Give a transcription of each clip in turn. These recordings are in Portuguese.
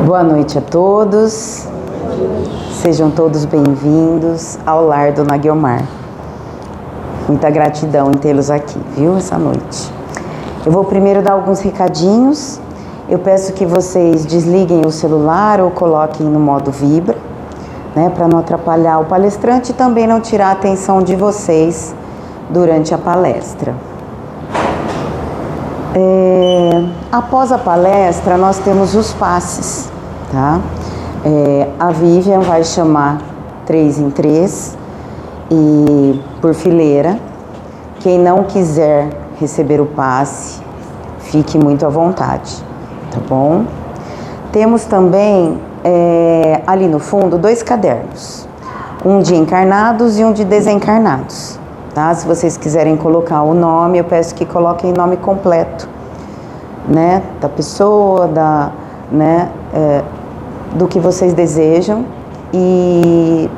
Boa noite a todos, sejam todos bem-vindos ao lar do Dona Guiomar. Muita gratidão em tê-los aqui, viu, essa noite. Eu vou primeiro dar alguns recadinhos. Eu peço que vocês desliguem o celular ou coloquem no modo vibra, né, para não atrapalhar o palestrante e também não tirar a atenção de vocês durante a palestra. Após a palestra, nós temos os passes, tá? A Vivian vai chamar 3 em 3 e por fileira. Quem não quiser receber o passe, fique muito à vontade, tá bom? Temos também ali no fundo 2 cadernos, um de encarnados e um de desencarnados. Tá? Se vocês quiserem colocar o nome, eu peço que coloquem o nome completo, né, da pessoa, do que vocês desejam, e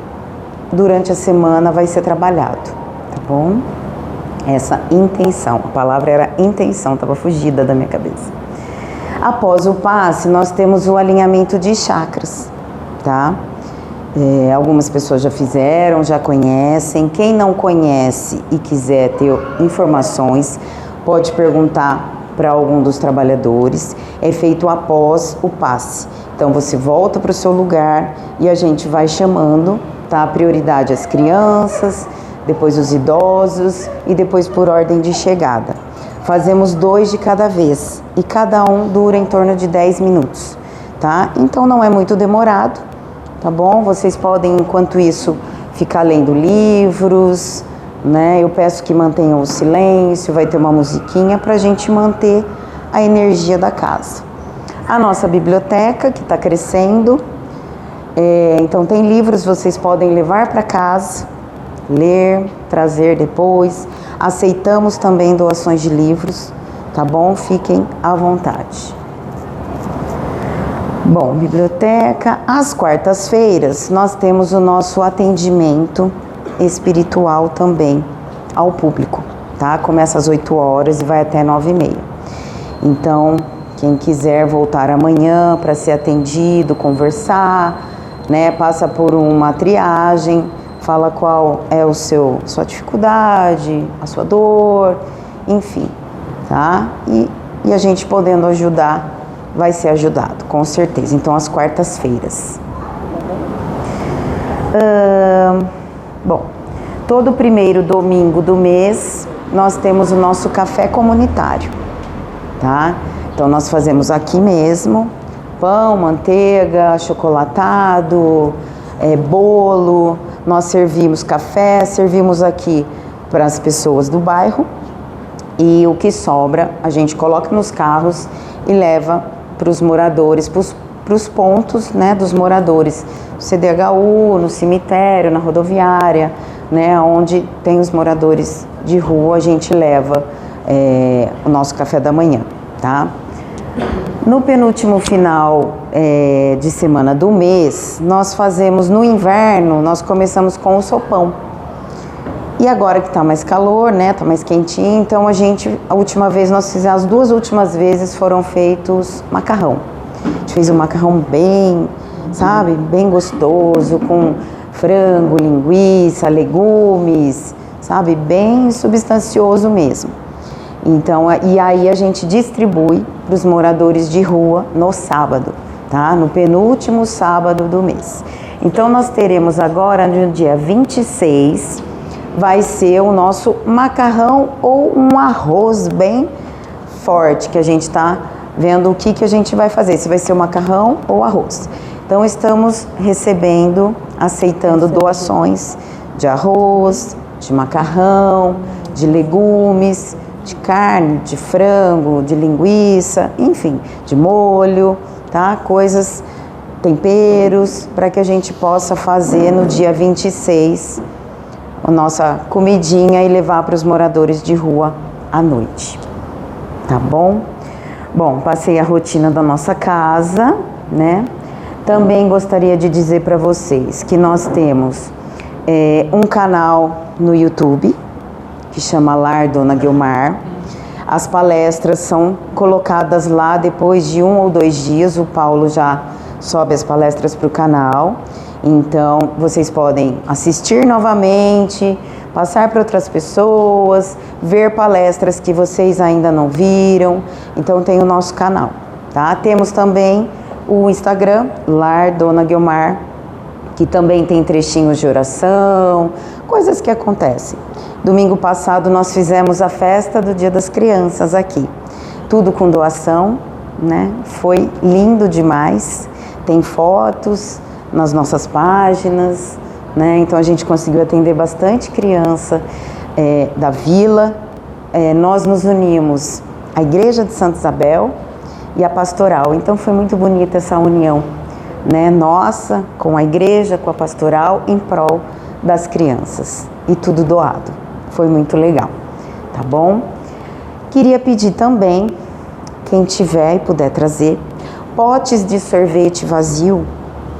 durante a semana vai ser trabalhado, tá bom? Essa intenção, a palavra era intenção, estava fugida da minha cabeça. Após o passe, nós temos o alinhamento de chakras, tá? Algumas pessoas já fizeram, já conhecem. Quem não conhece e quiser ter informações, pode perguntar para algum dos trabalhadores. É feito após o passe. Então você volta para o seu lugar e a gente vai chamando, tá? Prioridade às crianças, depois os idosos e depois por ordem de chegada. Fazemos 2 de cada vez e cada um dura em torno de 10 minutos, tá? Então não é muito demorado. Tá bom? Vocês podem, enquanto isso, ficar lendo livros, né? Eu peço que mantenham o silêncio, vai ter uma musiquinha para a gente manter a energia da casa. A nossa biblioteca, que está crescendo, então tem livros, vocês podem levar para casa, ler, trazer depois. Aceitamos também doações de livros, tá bom? Fiquem à vontade. Bom, biblioteca, às quartas-feiras nós temos o nosso atendimento espiritual também ao público, tá? Começa às 8 horas e vai até 9h30. Então, quem quiser voltar amanhã para ser atendido, conversar, né? Passa por uma triagem, fala qual é sua dificuldade, a sua dor, enfim, tá? E a gente podendo ajudar, vai ser ajudado, com certeza. Então, às quartas-feiras. Bom, todo primeiro domingo do mês, nós temos o nosso café comunitário, tá? Então, nós fazemos aqui mesmo, pão, manteiga, achocolatado, bolo. Nós servimos café, servimos aqui para as pessoas do bairro. E o que sobra, a gente coloca nos carros e leva para os moradores, para os pontos, né, dos moradores, no CDHU, no cemitério, na rodoviária, né, onde tem os moradores de rua, a gente leva o nosso café da manhã, tá? No penúltimo final de semana do mês, nós fazemos, no inverno, nós começamos com o sopão. E agora que está mais calor, né, está mais quentinho, então a última vez nós fizemos, as 2 últimas vezes foram feitos macarrão. A gente fez um macarrão bem, sabe, bem gostoso, com frango, linguiça, legumes, sabe, bem substancioso mesmo. Então, e aí a gente distribui para os moradores de rua no sábado, tá, no penúltimo sábado do mês. Então nós teremos agora, no dia 26, vai ser o nosso macarrão ou um arroz bem forte, que a gente está vendo o que a gente vai fazer, se vai ser o macarrão ou arroz. Então estamos recebendo, aceitando doações de arroz, de macarrão, de legumes, de carne, de frango, de linguiça, enfim, de molho, tá? Coisas, temperos, para que a gente possa fazer no dia 26 a nossa comidinha e levar para os moradores de rua à noite, tá bom? Bom, passei a rotina da nossa casa, né? Também gostaria de dizer para vocês que nós temos um canal no YouTube, que chama Lar Dona Guiomar. As palestras são colocadas lá depois de 1 ou 2 dias, o Paulo já sobe as palestras para o canal. Então, vocês podem assistir novamente, passar para outras pessoas, ver palestras que vocês ainda não viram. Então, tem o nosso canal, tá? Temos também o Instagram, Lar Dona Guiomar, que também tem trechinhos de oração, coisas que acontecem. Domingo passado nós fizemos a festa do Dia das Crianças aqui. Tudo com doação, né? Foi lindo demais. Tem fotos nas nossas páginas, né? Então a gente conseguiu atender bastante criança da vila. Nós nos unimos à Igreja de Santa Isabel e a Pastoral. Então foi muito bonita essa união, né? Nossa, com a igreja, com a pastoral, em prol das crianças. E tudo doado. Foi muito legal, tá bom? Queria pedir também, quem tiver e puder trazer, potes de sorvete vazio,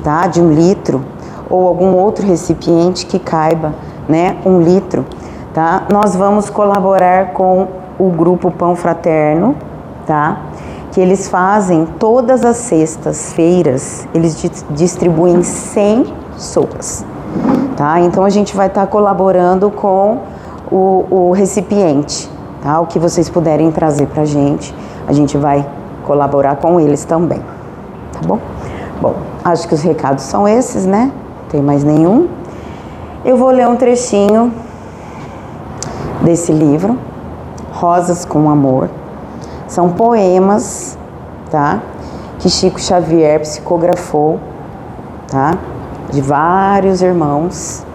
tá? De 1 litro, ou algum outro recipiente que caiba, né? 1 litro, tá? Nós vamos colaborar com o grupo Pão Fraterno, tá? Que eles fazem todas as sextas-feiras, eles distribuem 100 sopas, tá? Então a gente vai estar colaborando com o recipiente, tá? O que vocês puderem trazer pra gente, a gente vai colaborar com eles também, tá bom? Bom, acho que os recados são esses, né? Não tem mais nenhum. Eu vou ler um trechinho desse livro, Rosas com Amor. São poemas, tá? Que Chico Xavier psicografou, tá? De vários irmãos.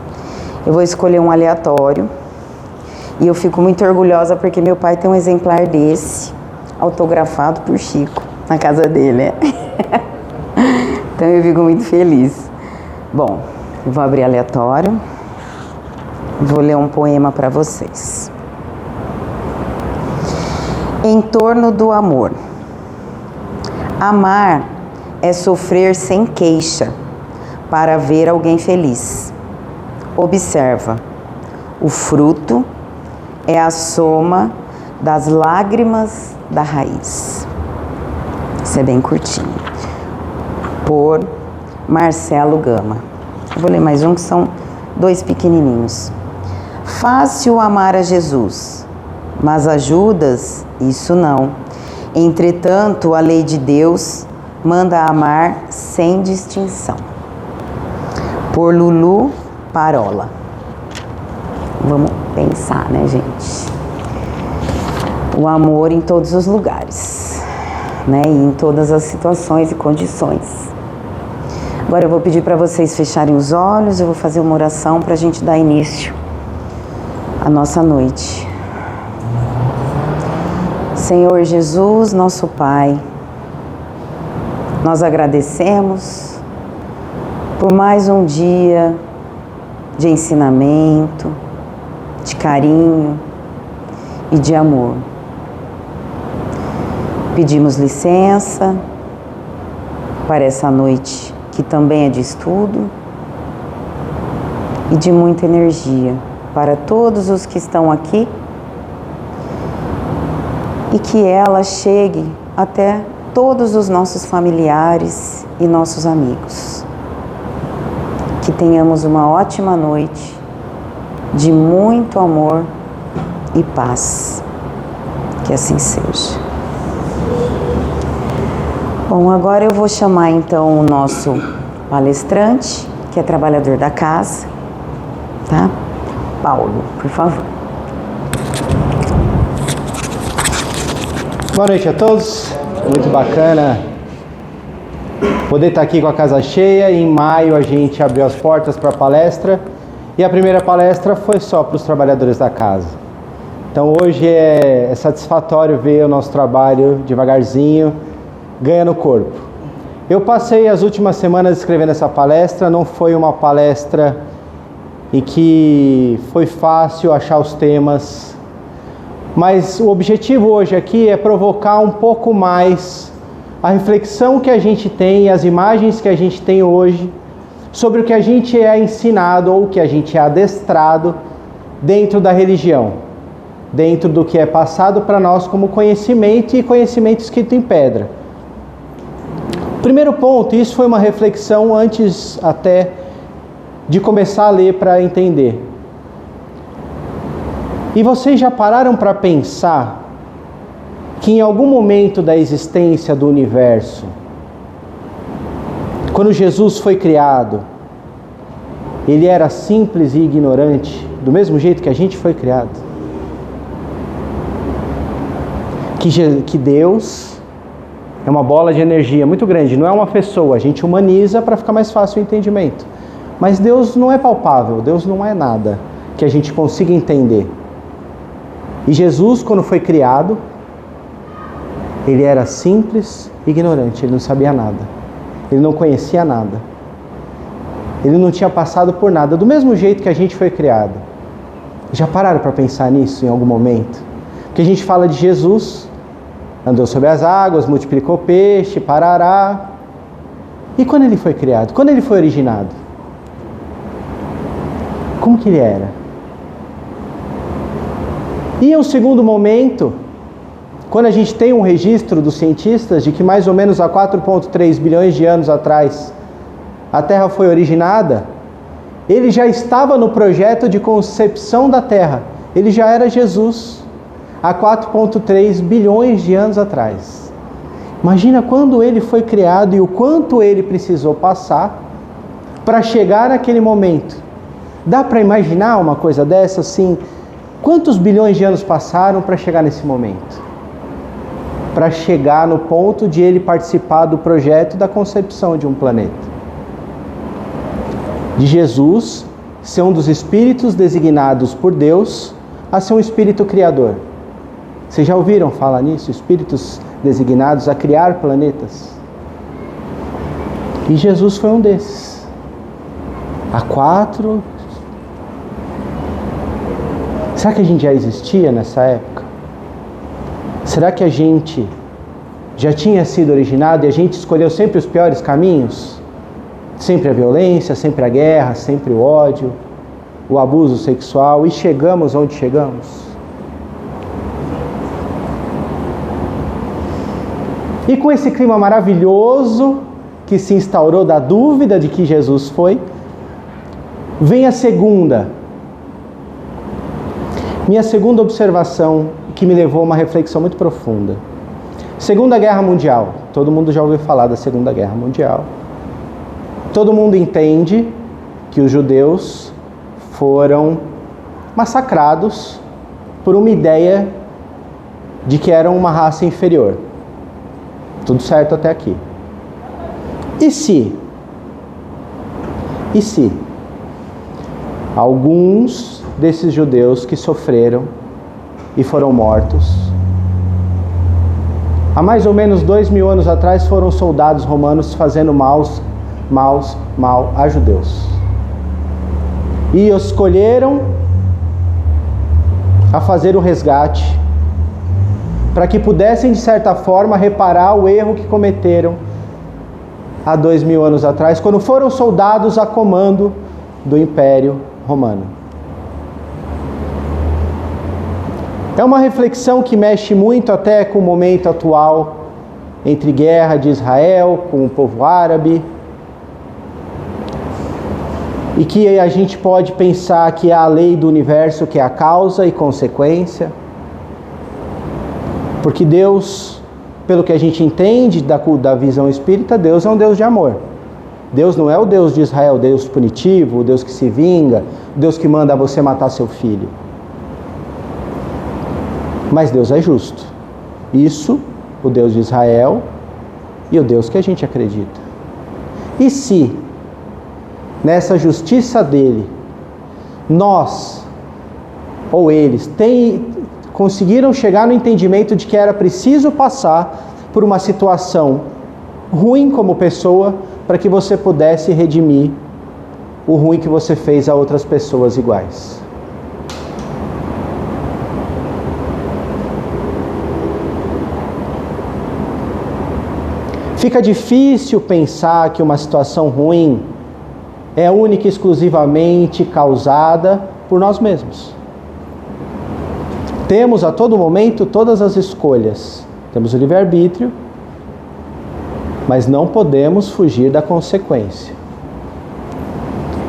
Eu vou escolher um aleatório. E eu fico muito orgulhosa porque meu pai tem um exemplar desse, autografado por Chico, na casa dele, Então eu fico muito feliz. Bom, eu vou abrir aleatório. Vou ler um poema para vocês. Em torno do amor. Amar é sofrer sem queixa para ver alguém feliz. Observa, o fruto é a soma das lágrimas da raiz. Isso é bem curtinho. Por Marcelo Gama. Eu vou ler mais um que são 2 pequenininhos. Fácil amar a Jesus, mas a Judas, isso não. Entretanto, a lei de Deus manda amar sem distinção. Por Lulu Parola. Vamos pensar, né, gente? O amor em todos os lugares, né? E em todas as situações e condições. Agora eu vou pedir para vocês fecharem os olhos, eu vou fazer uma oração para a gente dar início à nossa noite. Senhor Jesus, nosso Pai, nós agradecemos por mais um dia de ensinamento, de carinho e de amor. Pedimos licença para essa noite que também é de estudo e de muita energia para todos os que estão aqui e que ela chegue até todos os nossos familiares e nossos amigos. Que tenhamos uma ótima noite de muito amor e paz. Que assim seja. Bom, agora eu vou chamar então o nosso palestrante, que é trabalhador da casa, tá? Paulo, por favor. Boa noite a todos, muito bacana poder estar aqui com a casa cheia. Em maio a gente abriu as portas para a palestra e a primeira palestra foi só para os trabalhadores da casa. Então hoje é satisfatório ver o nosso trabalho devagarzinho ganhando corpo. Eu passei as últimas semanas escrevendo essa palestra, não foi uma palestra em que foi fácil achar os temas, mas o objetivo hoje aqui é provocar um pouco mais a reflexão que a gente tem e as imagens que a gente tem hoje sobre o que a gente é ensinado ou o que a gente é adestrado dentro da religião, dentro do que é passado para nós como conhecimento e conhecimento escrito em pedra. Primeiro ponto, isso foi uma reflexão antes até de começar a ler para entender. E vocês já pararam para pensar que em algum momento da existência do universo, quando Jesus foi criado, ele era simples e ignorante, do mesmo jeito que a gente foi criado? Que Deus é uma bola de energia muito grande, não é uma pessoa, a gente humaniza para ficar mais fácil o entendimento. Mas Deus não é palpável, Deus não é nada que a gente consiga entender. E Jesus, quando foi criado, ele era simples e ignorante, ele não sabia nada, ele não conhecia nada, ele não tinha passado por nada, do mesmo jeito que a gente foi criado. Já pararam para pensar nisso em algum momento? Porque a gente fala de Jesus, andou sobre as águas, multiplicou peixe, parará. E quando ele foi criado? Quando ele foi originado? Como que ele era? E em um segundo momento, quando a gente tem um registro dos cientistas de que mais ou menos há 4,3 bilhões de anos atrás a Terra foi originada, ele já estava no projeto de concepção da Terra. Ele já era Jesus há 4,3 bilhões de anos atrás. Imagina quando ele foi criado e o quanto ele precisou passar para chegar naquele momento. Dá para imaginar uma coisa dessa assim? Quantos bilhões de anos passaram para chegar nesse momento? Para chegar no ponto de ele participar do projeto da concepção de um planeta. De Jesus ser um dos espíritos designados por Deus a ser um espírito criador. Vocês já ouviram falar nisso? Espíritos designados a criar planetas. E Jesus foi um desses. Será que a gente já existia nessa época? Será que a gente já tinha sido originado e a gente escolheu sempre os piores caminhos? Sempre a violência, sempre a guerra, sempre o ódio, o abuso sexual, e chegamos onde chegamos? E com esse clima maravilhoso que se instaurou da dúvida de que Jesus foi, vem a segunda. Minha segunda observação, que me levou a uma reflexão muito profunda. Segunda Guerra Mundial. Todo mundo já ouviu falar da Segunda Guerra Mundial. Todo mundo entende que os judeus foram massacrados por uma ideia de que eram uma raça inferior. Tudo certo até aqui. E se alguns desses judeus que sofreram e foram mortos, há mais ou menos 2000 anos atrás, foram soldados romanos fazendo mal a judeus, e escolheram a fazer o resgate para que pudessem de certa forma reparar o erro que cometeram há 2000 anos atrás, quando foram soldados a comando do Império Romano. É uma reflexão que mexe muito até com o momento atual, entre guerra de Israel com o povo árabe, e que a gente pode pensar que é a lei do universo, que é a causa e consequência, porque Deus, pelo que a gente entende da visão espírita, Deus é um Deus de amor. Deus não é o Deus de Israel, o Deus punitivo, o Deus que se vinga, o Deus que manda você matar seu filho. Mas Deus é justo. Isso, o Deus de Israel e o Deus que a gente acredita. E se nessa justiça dele, nós, ou eles, conseguiram chegar no entendimento de que era preciso passar por uma situação ruim como pessoa, para que você pudesse redimir o ruim que você fez a outras pessoas iguais. Fica difícil pensar que uma situação ruim é única e exclusivamente causada por nós mesmos. Temos a todo momento todas as escolhas. Temos o livre-arbítrio mas não podemos fugir da consequência.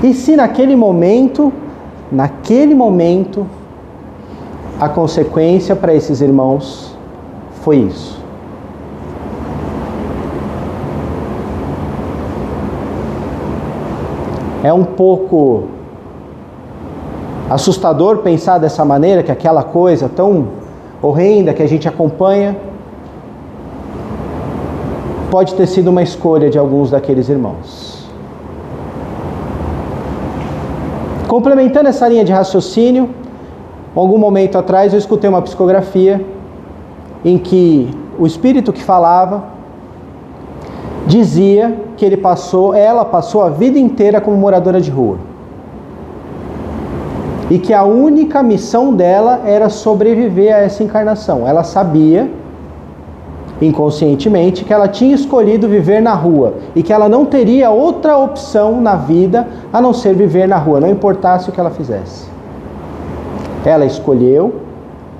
E se naquele momento, a consequência para esses irmãos foi isso? É um pouco assustador pensar dessa maneira, que aquela coisa tão horrenda que a gente acompanha pode ter sido uma escolha de alguns daqueles irmãos. Complementando essa linha de raciocínio, algum momento atrás eu escutei uma psicografia em que o espírito que falava dizia que ela passou a vida inteira como moradora de rua. E que a única missão dela era sobreviver a essa encarnação. Ela sabia, inconscientemente, que ela tinha escolhido viver na rua e que ela não teria outra opção na vida a não ser viver na rua, não importasse o que ela fizesse. Ela escolheu,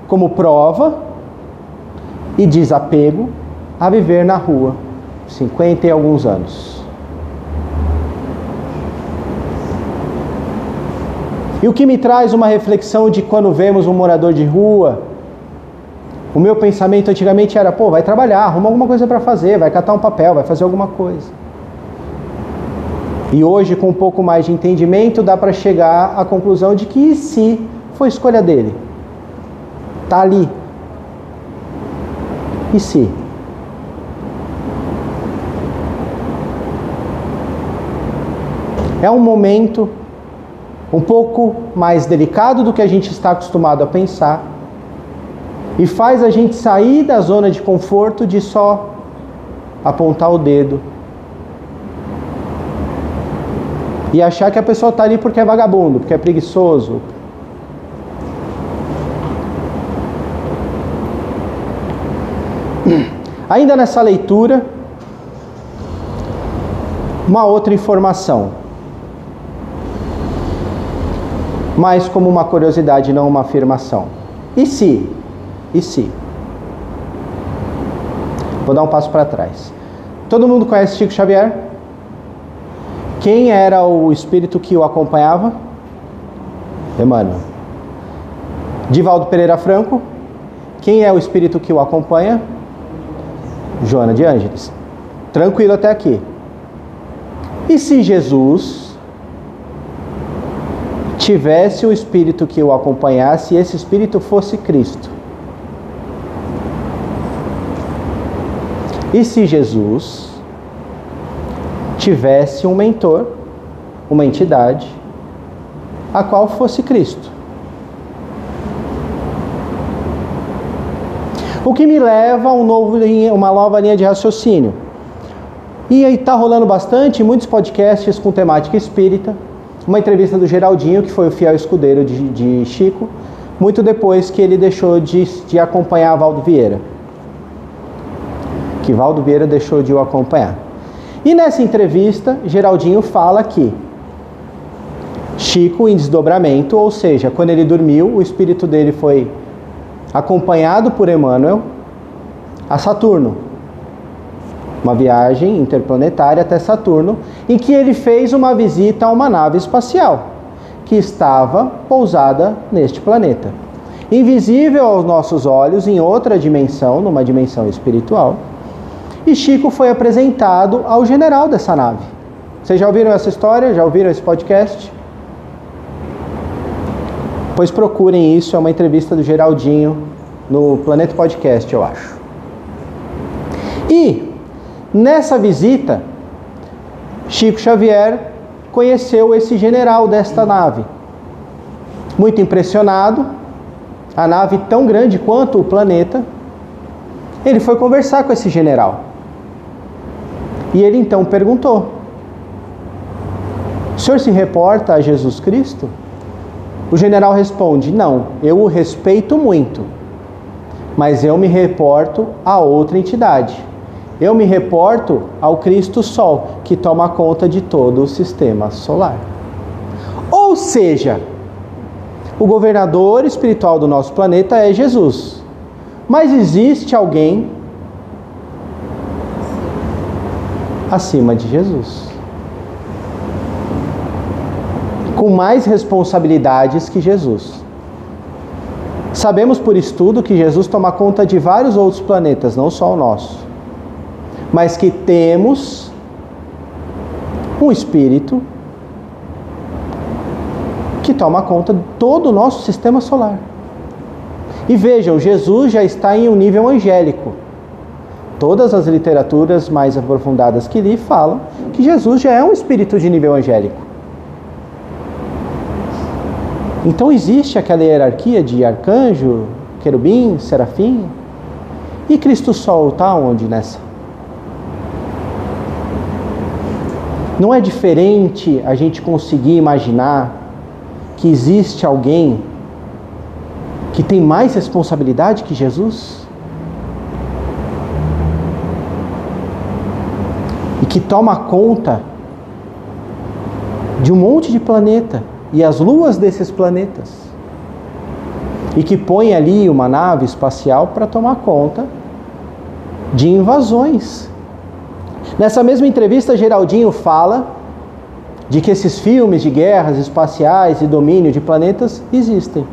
como prova e desapego, a viver na rua, 50 e alguns anos. E o que me traz uma reflexão de quando vemos um morador de rua, o meu pensamento antigamente era, vai trabalhar, arruma alguma coisa para fazer, vai catar um papel, vai fazer alguma coisa. E hoje, com um pouco mais de entendimento, dá para chegar à conclusão de que e se foi escolha dele? Tá ali. E se? É um momento um pouco mais delicado do que a gente está acostumado a pensar e faz a gente sair da zona de conforto de só apontar o dedo e achar que a pessoa está ali porque é vagabundo, porque é preguiçoso. Ainda nessa leitura, uma outra informação, mas como uma curiosidade, não uma afirmação. E se? E se? Vou dar um passo para trás. Todo mundo conhece Chico Xavier? Quem era o espírito que o acompanhava? Emmanuel. Divaldo Pereira Franco? Quem é o espírito que o acompanha? Joana de Ângeles. Tranquilo até aqui. E se Jesus tivesse o espírito que o acompanhasse e esse espírito fosse Cristo? E se Jesus tivesse um mentor, uma entidade, a qual fosse Cristo? O que me leva a uma nova linha de raciocínio. E aí está rolando bastante, muitos podcasts com temática espírita. Uma entrevista do Geraldinho, que foi o fiel escudeiro de Chico, muito depois que ele deixou de acompanhar Valdo Vieira. Que Valdo Vieira deixou de o acompanhar. E nessa entrevista, Geraldinho fala que Chico, em desdobramento, ou seja, quando ele dormiu, o espírito dele foi acompanhado por Emmanuel a Saturno. Uma viagem interplanetária até Saturno, em que ele fez uma visita a uma nave espacial, que estava pousada neste planeta. Invisível aos nossos olhos, em outra dimensão, numa dimensão espiritual. E Chico foi apresentado ao general dessa nave. Vocês já ouviram essa história? Já ouviram esse podcast? Pois procurem isso, é uma entrevista do Geraldinho no Planeta Podcast, eu acho. E nessa visita, Chico Xavier conheceu esse general desta nave. Muito impressionado, a nave tão grande quanto o planeta, ele foi conversar com esse general. E ele então perguntou: o senhor se reporta a Jesus Cristo? O general responde: não, eu o respeito muito, mas eu me reporto a outra entidade. Eu me reporto ao Cristo Sol, que toma conta de todo o sistema solar. Ou seja, o governador espiritual do nosso planeta é Jesus. Mas existe alguém acima de Jesus. Com mais responsabilidades que Jesus. Sabemos por estudo que Jesus toma conta de vários outros planetas, não só o nosso. Mas que temos um espírito que toma conta de todo o nosso sistema solar. E vejam, Jesus já está em um nível angélico. Todas as literaturas mais aprofundadas que li falam que Jesus já é um espírito de nível angélico. Então existe aquela hierarquia de arcanjo, querubim, serafim. E Cristo Sol está onde nessa? Não é diferente a gente conseguir imaginar que existe alguém que tem mais responsabilidade que Jesus? E que toma conta de um monte de planeta e as luas desses planetas. E que põe ali uma nave espacial para tomar conta de invasões. Nessa mesma entrevista, Geraldinho fala de que esses filmes de guerras espaciais e domínio de planetas existem.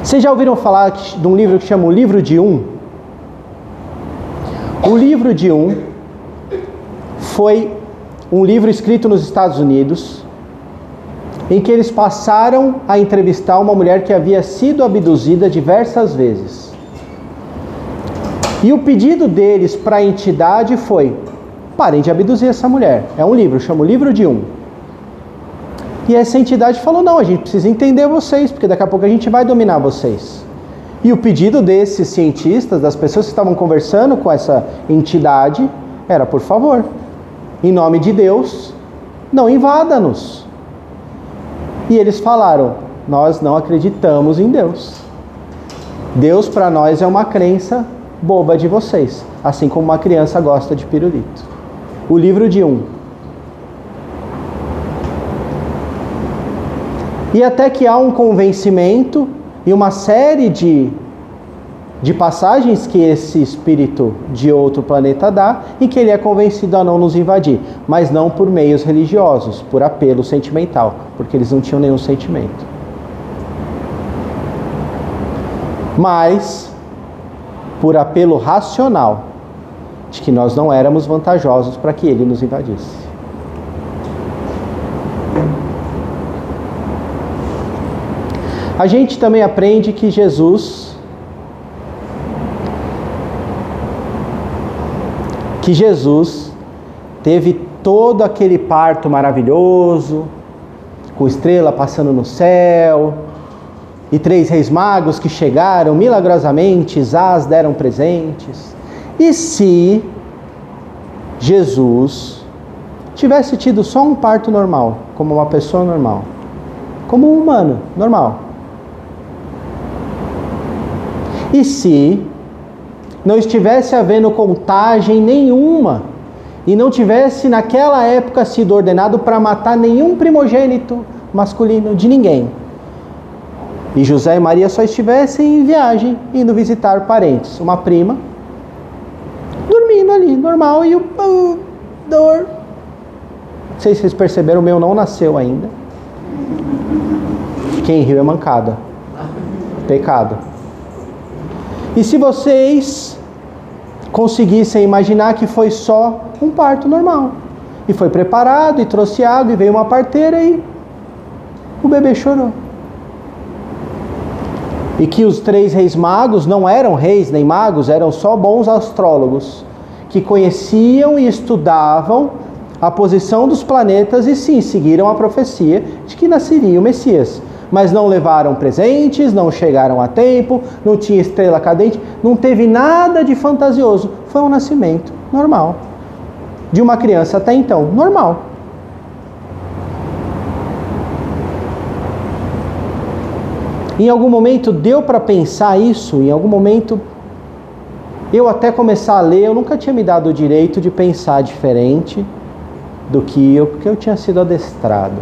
Vocês já ouviram falar de um livro que chama O Livro de Um? O Livro de Um foi um livro escrito nos Estados Unidos, em que eles passaram a entrevistar uma mulher que havia sido abduzida diversas vezes. E o pedido deles para a entidade foi: parem de abduzir essa mulher. É um livro, chama O Livro de Um. E essa entidade falou: não, a gente precisa entender vocês, porque daqui a pouco a gente vai dominar vocês. E o pedido desses cientistas, das pessoas que estavam conversando com essa entidade, era: por favor, em nome de Deus, não invada-nos. E eles falaram: nós não acreditamos em Deus. Deus para nós é uma crença boba de vocês, assim como uma criança gosta de pirulito. O Livro de Um. E até que há um convencimento e uma série de passagens que esse espírito de outro planeta dá, em que ele é convencido a não nos invadir, mas não por meios religiosos, por apelo sentimental, porque eles não tinham nenhum sentimento. Mas por apelo racional, de que nós não éramos vantajosos para que ele nos invadisse. A gente também aprende que Jesus teve todo aquele parto maravilhoso, com estrela passando no céu, e 3 reis magos que chegaram milagrosamente, as deram presentes. E se Jesus tivesse tido só um parto normal, como uma pessoa normal, como um humano normal? E se não estivesse havendo contagem nenhuma, e não tivesse naquela época sido ordenado para matar nenhum primogênito masculino de ninguém, e José e Maria só estivessem em viagem, indo visitar parentes, uma prima, dormindo ali, normal, e dor. Não sei se vocês perceberam, o meu não nasceu ainda. Quem riu é mancada. Pecado. E se vocês conseguissem imaginar que foi só um parto normal, e foi preparado, e trouxe água, e veio uma parteira, e o bebê chorou. E que os 3 reis magos não eram reis nem magos, eram só bons astrólogos, que conheciam e estudavam a posição dos planetas e sim, seguiram a profecia de que nasceria o Messias. Mas não levaram presentes, não chegaram a tempo, não tinha estrela cadente, não teve nada de fantasioso. Foi um nascimento normal, de uma criança até então, normal. Em algum momento deu para pensar isso, em algum momento eu até começar a ler, eu nunca tinha me dado o direito de pensar diferente do que eu tinha sido adestrado.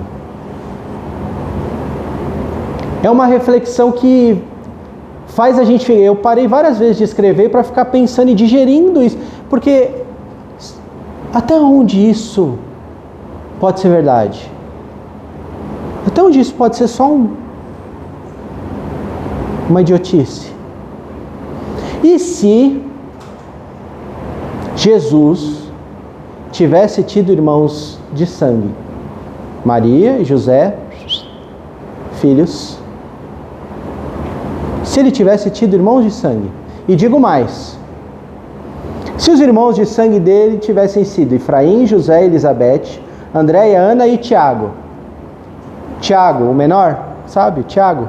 É uma reflexão que faz a gente... Eu parei várias vezes de escrever para ficar pensando e digerindo isso, porque Até onde isso pode ser verdade? Até onde isso pode ser só uma idiotice? E se Jesus tivesse tido irmãos de sangue? Maria e José, filhos. Se ele tivesse tido irmãos de sangue. E digo mais, se os irmãos de sangue dele tivessem sido Efraim, José, Elizabeth, Andréia, Ana e Tiago. Tiago, o menor, sabe? Tiago.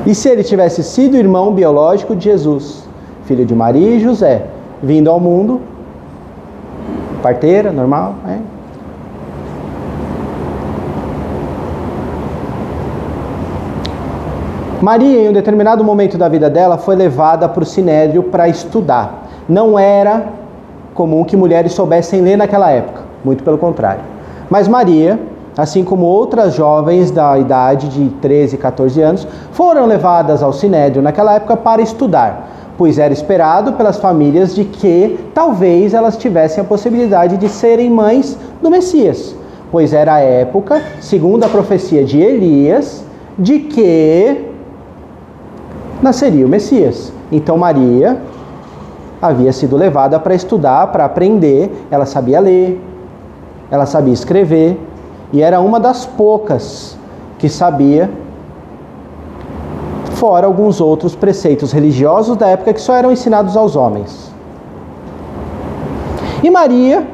E se ele tivesse sido irmão biológico de Jesus, filho de Maria e José, vindo ao mundo, parteira, normal, Maria, em um determinado momento da vida dela, foi levada para o Sinédrio para estudar. Não era comum que mulheres soubessem ler naquela época, muito pelo contrário. Mas Maria, assim como outras jovens da idade de 13, 14 anos, foram levadas ao Sinédrio naquela época para estudar, pois era esperado pelas famílias de que talvez elas tivessem a possibilidade de serem mães do Messias, pois era a época, segundo a profecia de Elias, de que nasceria o Messias. Então Maria havia sido levada para estudar, para aprender. Ela sabia ler, ela sabia escrever, e era uma das poucas que sabia, fora alguns outros preceitos religiosos da época que só eram ensinados aos homens. E Maria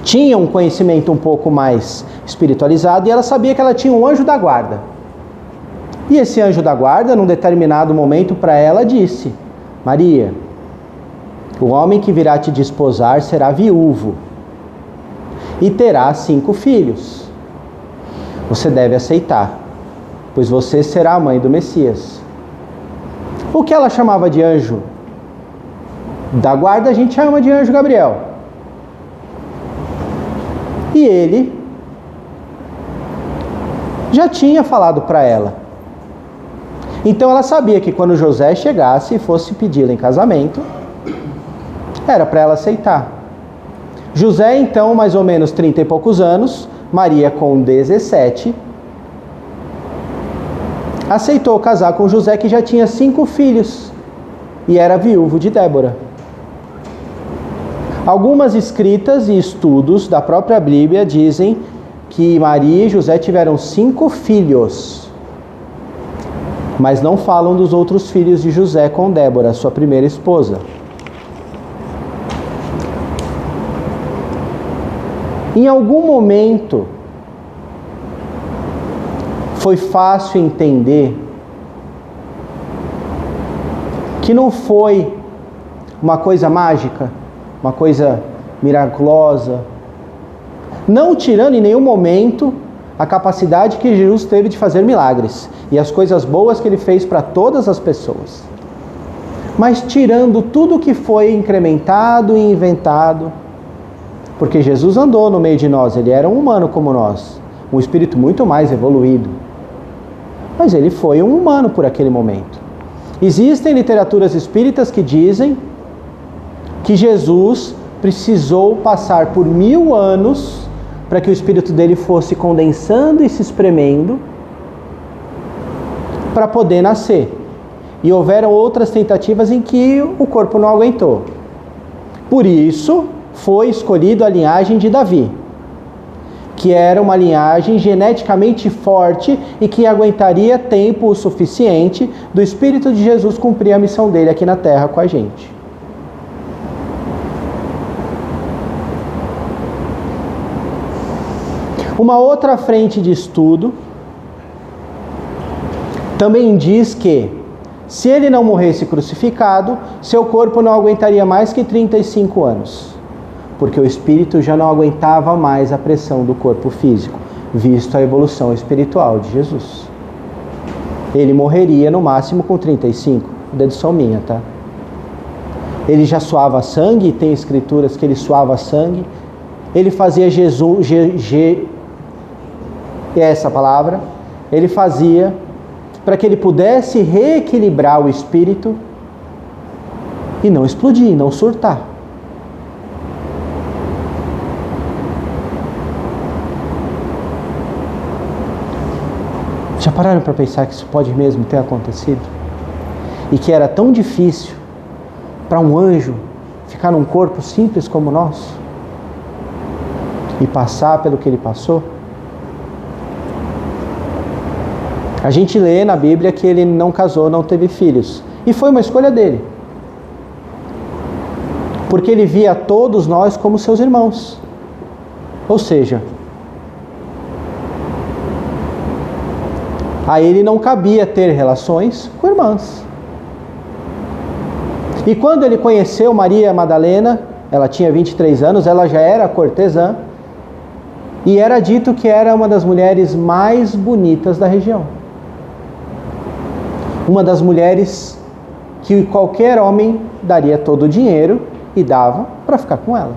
tinha um conhecimento um pouco mais espiritualizado, e ela sabia que ela tinha um anjo da guarda. E esse anjo da guarda, num determinado momento, para ela disse: Maria, o homem que virá te desposar será viúvo e terá 5 filhos. Você deve aceitar, pois você será a mãe do Messias. O que ela chamava de anjo da guarda, a gente chama de anjo Gabriel. E ele já tinha falado para ela. Então ela sabia que quando José chegasse e fosse pedi-la em casamento, era para ela aceitar. José, então, mais ou menos 30 e poucos anos, Maria com 17, aceitou casar com José, que já tinha 5 filhos e era viúvo de Débora. Algumas escritas e estudos da própria Bíblia dizem que Maria e José tiveram 5 filhos, mas não falam dos outros filhos de José com Débora, sua primeira esposa. Em algum momento, foi fácil entender que não foi uma coisa mágica, uma coisa miraculosa, não tirando em nenhum momento a capacidade que Jesus teve de fazer milagres e as coisas boas que ele fez para todas as pessoas, mas tirando tudo que foi incrementado e inventado, porque Jesus andou no meio de nós, ele era um humano como nós, um espírito muito mais evoluído, mas ele foi um humano por aquele momento. Existem literaturas espíritas que dizem que Jesus precisou passar por 1000 anos para que o espírito dele fosse condensando e se espremendo para poder nascer. E houveram outras tentativas em que o corpo não aguentou. Por isso, foi escolhido a linhagem de Davi, que era uma linhagem geneticamente forte e que aguentaria tempo o suficiente do Espírito de Jesus cumprir a missão dele aqui na Terra com a gente. Uma outra frente de estudo também diz que, se ele não morresse crucificado, seu corpo não aguentaria mais que 35 anos, porque o espírito já não aguentava mais a pressão do corpo físico, visto a evolução espiritual de Jesus. Ele morreria no máximo com 35, dedução minha, tá? Ele já suava sangue, tem escrituras que ele suava sangue, ele fazia essa palavra, ele fazia para que ele pudesse reequilibrar o espírito e não explodir, não surtar. Já pararam para pensar que isso pode mesmo ter acontecido? E que era tão difícil para um anjo ficar num corpo simples como o nosso e passar pelo que ele passou? A gente lê na Bíblia que ele não casou, não teve filhos. E foi uma escolha dele. Porque ele via todos nós como seus irmãos. Ou seja, a ele não cabia ter relações com irmãs. E quando ele conheceu Maria Madalena, ela tinha 23 anos, ela já era cortesã, e era dito que era uma das mulheres mais bonitas da região. Uma das mulheres que qualquer homem daria todo o dinheiro e dava para ficar com ela.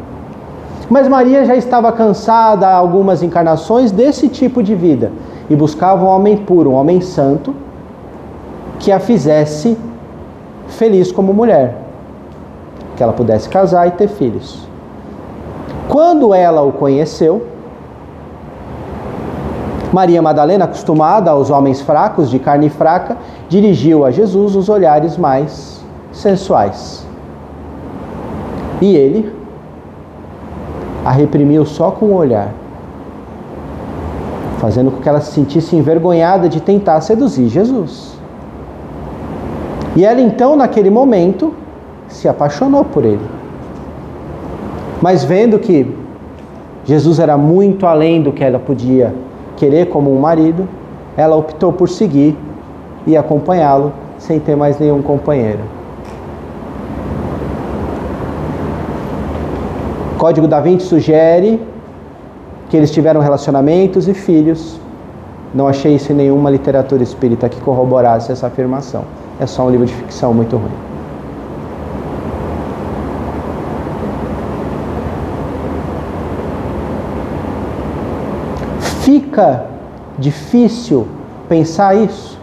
Mas Maria já estava cansada há algumas encarnações desse tipo de vida e buscava um homem puro, um homem santo, que a fizesse feliz como mulher, que ela pudesse casar e ter filhos. Quando ela o conheceu, Maria Madalena, acostumada aos homens fracos, de carne fraca, dirigiu a Jesus os olhares mais sensuais. E ele a reprimiu só com o olhar, fazendo com que ela se sentisse envergonhada de tentar seduzir Jesus. E ela então, naquele momento, se apaixonou por ele. Mas vendo que Jesus era muito além do que ela podia querer como um marido, ela optou por seguir e acompanhá-lo sem ter mais nenhum companheiro. O Código da Vinci sugere que eles tiveram relacionamentos e filhos. Não achei isso em nenhuma literatura espírita que corroborasse essa afirmação. É só um livro de ficção muito ruim. Fica difícil pensar isso,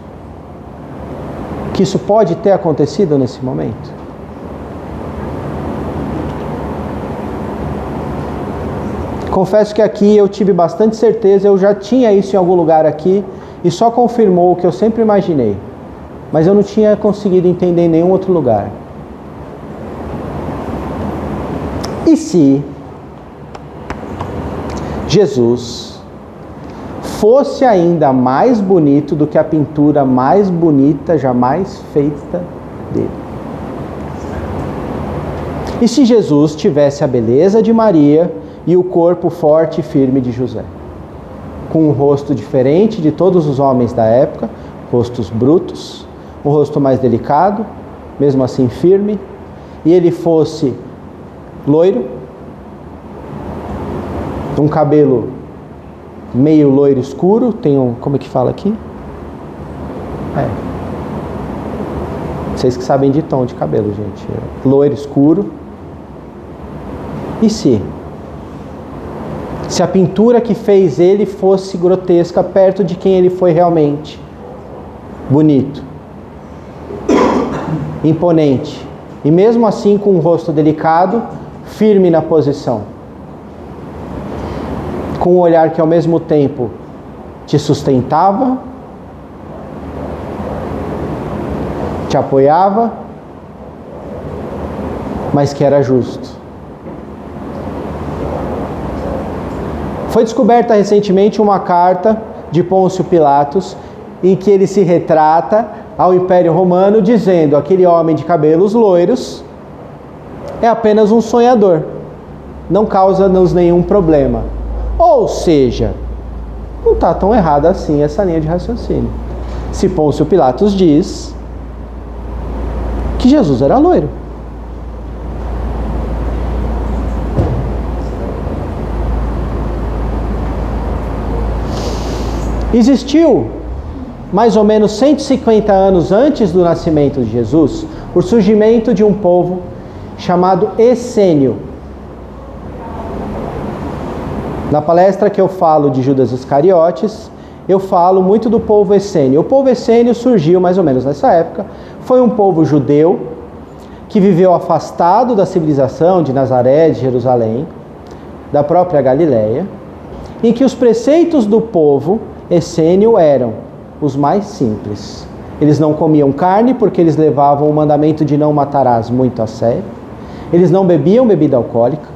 que isso pode ter acontecido nesse momento. Confesso que aqui eu tive bastante certeza, eu já tinha isso em algum lugar aqui e só confirmou o que eu sempre imaginei, mas eu não tinha conseguido entender em nenhum outro lugar. E se Jesus fosse ainda mais bonito do que a pintura mais bonita jamais feita dele? E se Jesus tivesse a beleza de Maria e o corpo forte e firme de José, com um rosto diferente de todos os homens da época, rostos brutos, um rosto mais delicado, mesmo assim firme, e ele fosse loiro, um cabelo meio loiro escuro, tem um, como é que fala aqui? Vocês que sabem de tom de cabelo, gente. Loiro escuro. E se a pintura que fez ele fosse grotesca perto de quem ele foi realmente? Bonito, imponente, e mesmo assim com um rosto delicado, firme na posição, com um olhar que ao mesmo tempo te sustentava, te apoiava, mas que era justo. Foi descoberta recentemente uma carta de Pôncio Pilatos em que ele se retrata ao Império Romano dizendo: aquele homem de cabelos loiros é apenas um sonhador, não causa-nos nenhum problema. Ou seja, não está tão errada assim essa linha de raciocínio. Se Pôncio Pilatos diz que Jesus era loiro. Existiu, mais ou menos 150 anos antes do nascimento de Jesus, o surgimento de um povo chamado essênio. Na palestra que eu falo de Judas Iscariotes, eu falo muito do povo essênio. O povo essênio surgiu mais ou menos nessa época. Foi um povo judeu que viveu afastado da civilização de Nazaré, de Jerusalém, da própria Galileia, em que os preceitos do povo essênio eram os mais simples. Eles não comiam carne porque eles levavam o mandamento de não matarás muito a sério. Eles não bebiam bebida alcoólica.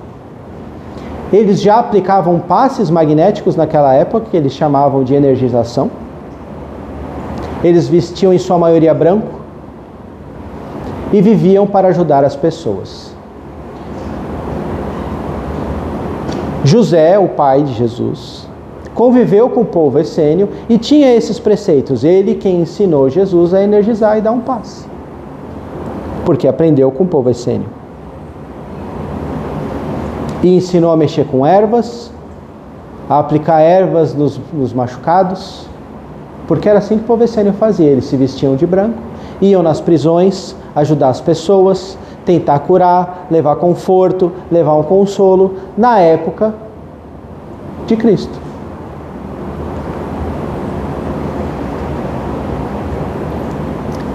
Eles já aplicavam passes magnéticos naquela época, que eles chamavam de energização. Eles vestiam em sua maioria branco e viviam para ajudar as pessoas. José, o pai de Jesus, conviveu com o povo essênio e tinha esses preceitos. Ele quem ensinou Jesus a energizar e dar um passe, porque aprendeu com o povo essênio. E ensinou a mexer com ervas, a aplicar ervas nos machucados, porque era assim que o povo essênio fazia. Eles se vestiam de branco, iam nas prisões ajudar as pessoas, tentar curar, levar conforto, levar um consolo, na época de Cristo.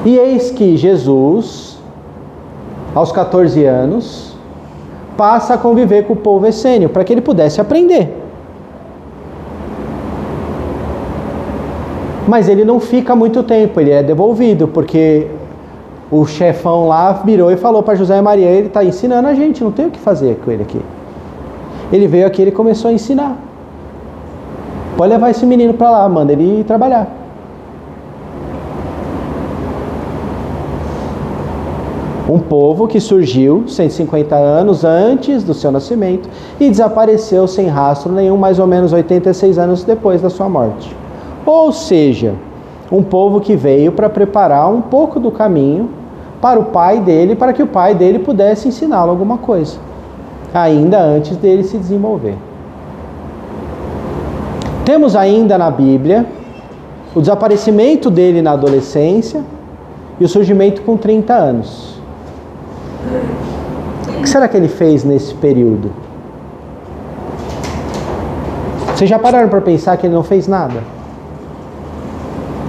E eis que Jesus, aos 14 anos, passa a conviver com o povo essênio, para que ele pudesse aprender. Mas ele não fica muito tempo, ele é devolvido, porque o chefão lá virou e falou para José e Maria: ele está ensinando a gente, não tem o que fazer com ele aqui. Ele veio aqui, ele começou a ensinar. Pode levar esse menino para lá, manda ele ir trabalhar. Um povo que surgiu 150 anos antes do seu nascimento e desapareceu sem rastro nenhum, mais ou menos 86 anos depois da sua morte. Ou seja, um povo que veio para preparar um pouco do caminho para o pai dele, para que o pai dele pudesse ensiná-lo alguma coisa, ainda antes dele se desenvolver. Temos ainda na Bíblia o desaparecimento dele na adolescência e o surgimento com 30 anos. O que será que ele fez nesse período? Vocês já pararam para pensar que ele não fez nada?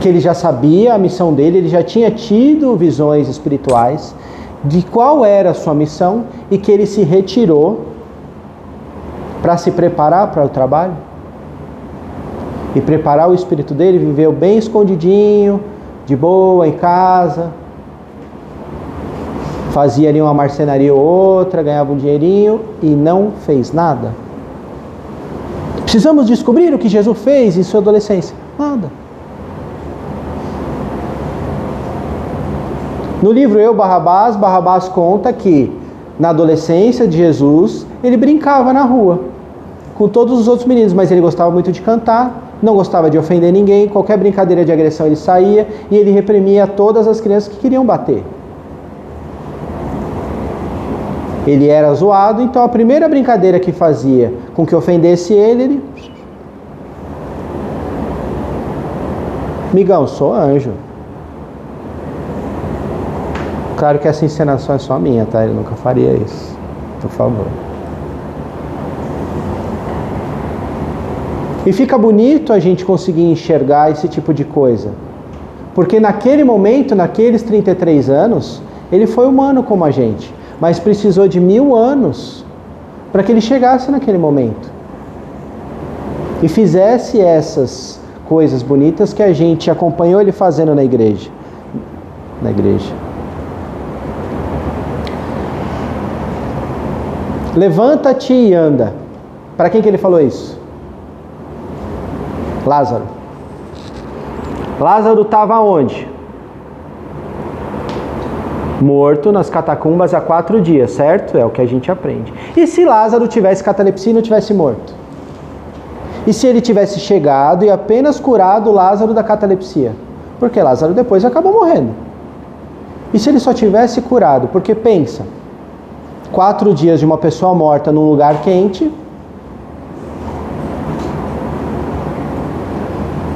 Que ele já sabia a missão dele, ele já tinha tido visões espirituais de qual era a sua missão e que ele se retirou para se preparar para o trabalho? E preparar o espírito dele, viveu bem escondidinho, de boa, em casa, fazia ali uma marcenaria ou outra, ganhava um dinheirinho e não fez nada. Precisamos descobrir o que Jesus fez em sua adolescência. Nada. No livro Eu, Barrabás, Barrabás conta que na adolescência de Jesus, ele brincava na rua com todos os outros meninos, mas ele gostava muito de cantar, não gostava de ofender ninguém, qualquer brincadeira de agressão ele saía e ele reprimia todas as crianças que queriam bater. Ele era zoado, então a primeira brincadeira que fazia com que ofendesse ele... Migão, sou anjo. Claro que essa encenação é só minha, tá? Ele nunca faria isso. Por favor. E fica bonito a gente conseguir enxergar esse tipo de coisa. Porque naquele momento, naqueles 33 anos, ele foi humano como a gente. Mas precisou de 1000 anos para que ele chegasse naquele momento. E fizesse essas coisas bonitas que a gente acompanhou ele fazendo na igreja. Na igreja. Levanta-te e anda. Para quem que ele falou isso? Lázaro. Lázaro estava onde? Morto nas catacumbas há 4 dias, certo? É o que a gente aprende. E se Lázaro tivesse catalepsia e não tivesse morto? E se ele tivesse chegado e apenas curado Lázaro da catalepsia? Porque Lázaro depois acabou morrendo. E se ele só tivesse curado? Porque pensa, 4 dias de uma pessoa morta num lugar quente,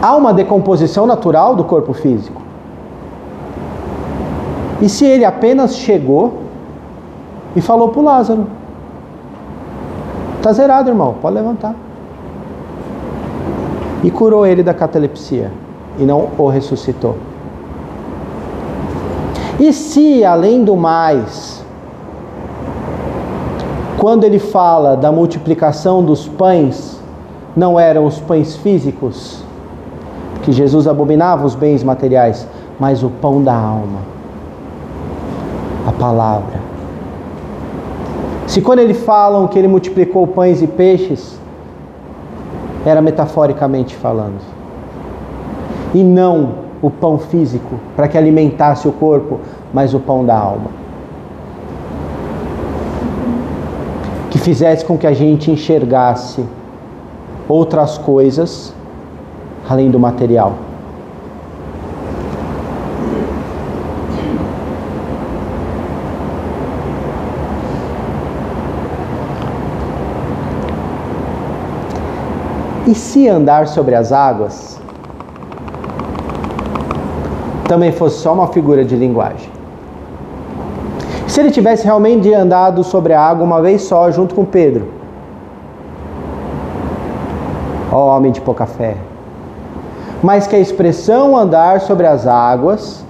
há uma decomposição natural do corpo físico. E se ele apenas chegou e falou para o Lázaro: está zerado, irmão, pode levantar. E curou ele da catalepsia e não o ressuscitou. E se, além do mais, quando ele fala da multiplicação dos pães, não eram os pães físicos que Jesus abominava os bens materiais, mas o pão da alma, a palavra. Se quando eles falam que ele multiplicou pães e peixes, era metaforicamente falando, e não o pão físico, para que alimentasse o corpo, mas o pão da alma, que fizesse com que a gente enxergasse outras coisas além do material. E se andar sobre as águas também fosse só uma figura de linguagem? Se ele tivesse realmente andado sobre a água uma vez só, junto com Pedro, ó homem de pouca fé, mas que a expressão andar sobre as águas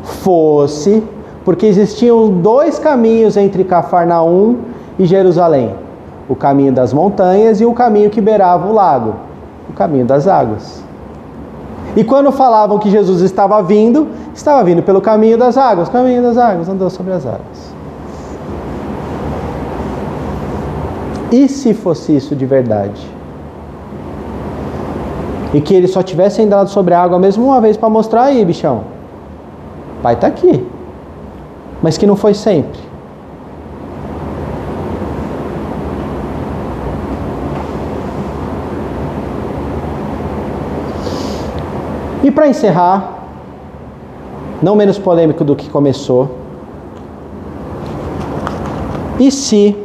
fosse porque existiam dois caminhos entre Cafarnaum e Jerusalém: o caminho das montanhas e o caminho que beirava o lago, o caminho das águas. E quando falavam que Jesus estava vindo pelo caminho das águas, andou sobre as águas. E se fosse isso de verdade? E que ele só tivesse andado sobre a água mesmo uma vez para mostrar aí, bichão, o pai está aqui, mas que não foi sempre. E para encerrar, não menos polêmico do que começou, e se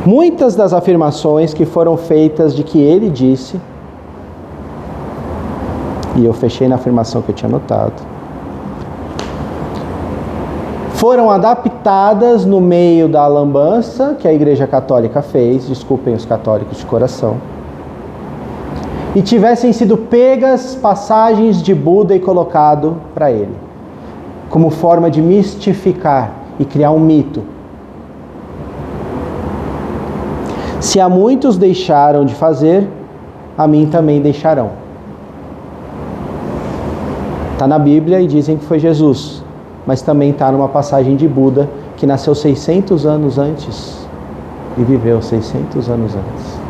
muitas das afirmações que foram feitas de que ele disse, e eu fechei na afirmação que eu tinha notado, foram adaptadas no meio da lambança que a Igreja Católica fez, desculpem os católicos de coração, e tivessem sido pegas passagens de Buda e colocado para ele, como forma de mistificar e criar um mito. Se a muitos deixaram de fazer, a mim também deixarão. Está na Bíblia e dizem que foi Jesus, mas também está numa passagem de Buda, que nasceu 600 anos antes e viveu 600 anos antes.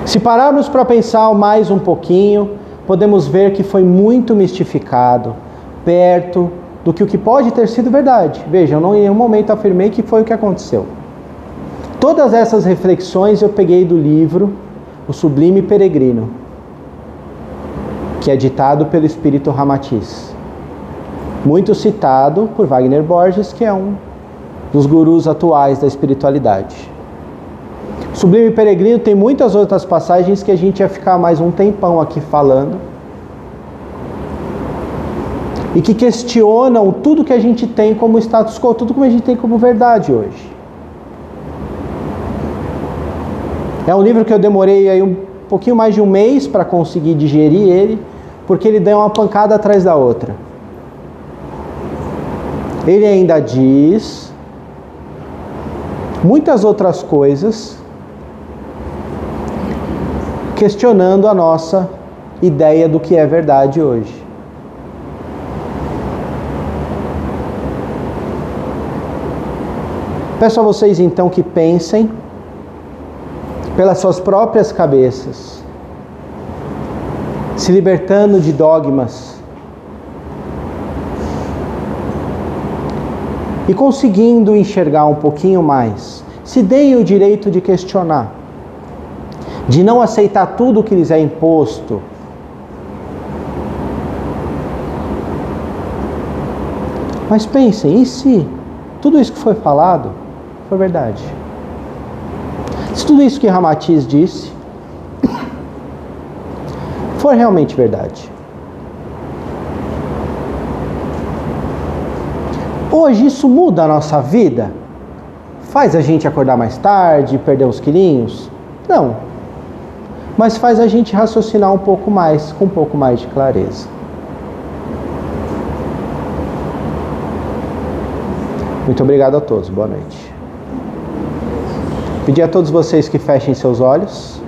Se pararmos para pensar mais um pouquinho, podemos ver que foi muito mistificado, perto do que o que pode ter sido verdade. Veja, eu não em nenhum momento afirmei que foi o que aconteceu. Todas essas reflexões eu peguei do livro O Sublime Peregrino, que é ditado pelo Espírito Ramatiz, muito citado por Wagner Borges, que é um dos gurus atuais da espiritualidade. Sublime Peregrino tem muitas outras passagens que a gente ia ficar mais um tempão aqui falando, e que questionam tudo que a gente tem como status quo, tudo que a gente tem como verdade hoje. É um livro que eu demorei aí um pouquinho mais de um mês para conseguir digerir ele, porque ele deu uma pancada atrás da outra. Ele ainda diz muitas outras coisas, questionando a nossa ideia do que é verdade hoje. Peço a vocês então que pensem pelas suas próprias cabeças, se libertando de dogmas e conseguindo enxergar um pouquinho mais. Se deem o direito de questionar, de não aceitar tudo que lhes é imposto. Mas pensem, e se tudo isso que foi falado foi verdade? Se tudo isso que Ramatiz disse for realmente verdade? Hoje isso muda a nossa vida? Faz a gente acordar mais tarde, perder uns quilinhos? Não. Mas faz a gente raciocinar um pouco mais, com um pouco mais de clareza. Muito obrigado a todos. Boa noite. Pedir a todos vocês que fechem seus olhos.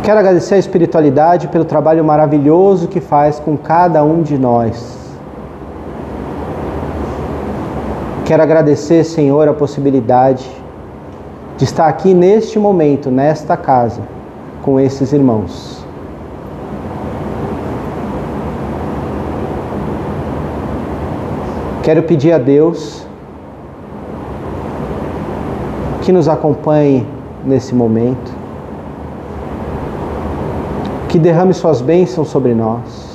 Quero agradecer a espiritualidade pelo trabalho maravilhoso que faz com cada um de nós. Quero agradecer, Senhor, a possibilidade de estar aqui neste momento, nesta casa, com esses irmãos. Quero pedir a Deus que nos acompanhe nesse momento, que derrame suas bênçãos sobre nós.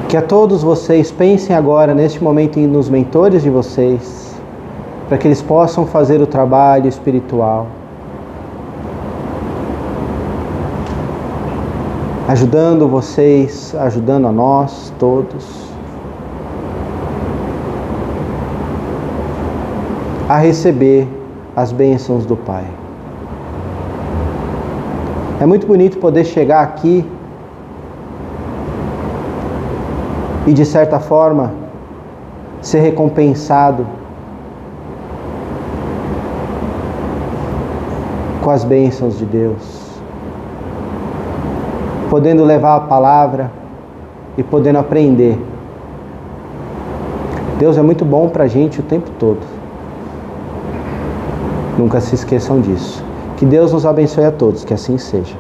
Que a todos vocês pensem agora, neste momento, nos mentores de vocês, para que eles possam fazer o trabalho espiritual, ajudando vocês, ajudando a nós todos, a receber as bênçãos do Pai. É muito bonito poder chegar aqui e, de certa forma, ser recompensado com as bênçãos de Deus, podendo levar a palavra e podendo aprender. Deus é muito bom para a gente o tempo todo. Nunca se esqueçam disso. Que Deus nos abençoe a todos, que assim seja.